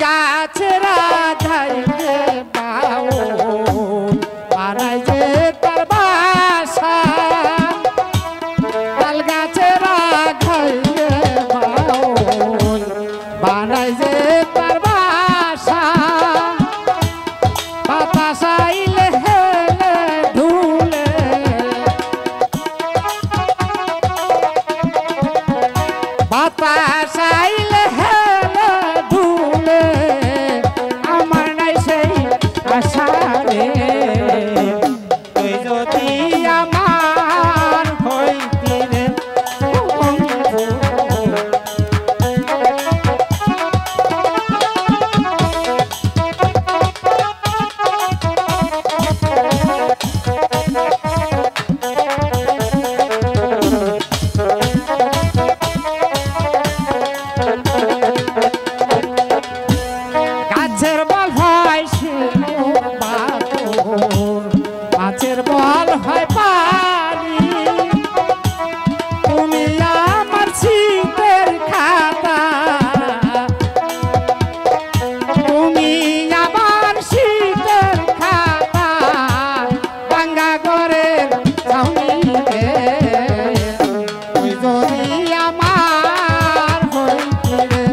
গাছের আধারে বাউল বানাই যে তার বাসা তাল গাছের আধারে বাউল বানাই যে তার বাসা বাতাস আইলে হেলে ধুলে বাতাস আইলে হেলে ধুলে আমার নাই সেই আশা রে তুই যদি আমার হইতি রে বন্ধু গাছের বল হয় মাছের বল হয় পানি তুমি আমার শীতের খাতা তুমি আমার শীতের খাতা ভাঙ্গা ঘরের ছাউনিতে তুই যদি আমার হইতি রে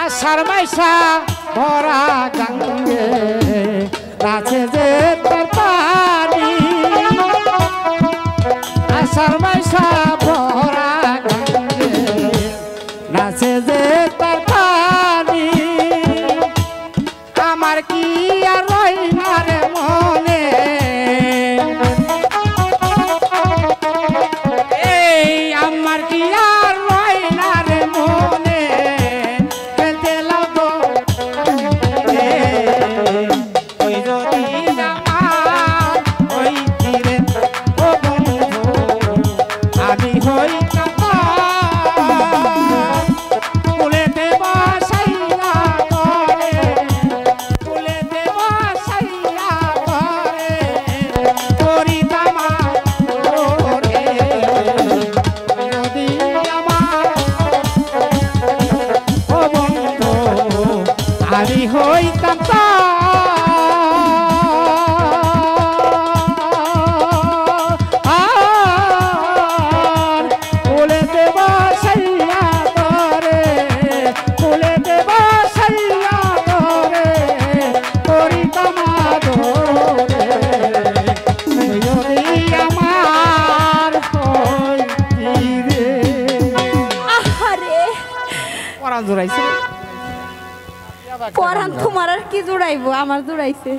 আষাঢ় মাইসা ভরা গঙ্গে নাচে যে তার পানি আষাঢ় মাইসা ভরা গঙ্গে নাচে যে তার পানি আমার কি আর রইনা রে মনে এই আমার কি আর রইনা রে মনে আমি হই তুলে দেব সাইয়া করে তুলে দেব সাইয়া করে করি তামা করে যদি আমার ও বন্ধু আমি হইতাম পরান তোমার আর কি জোড়াইবো আমার জোড়াইছে।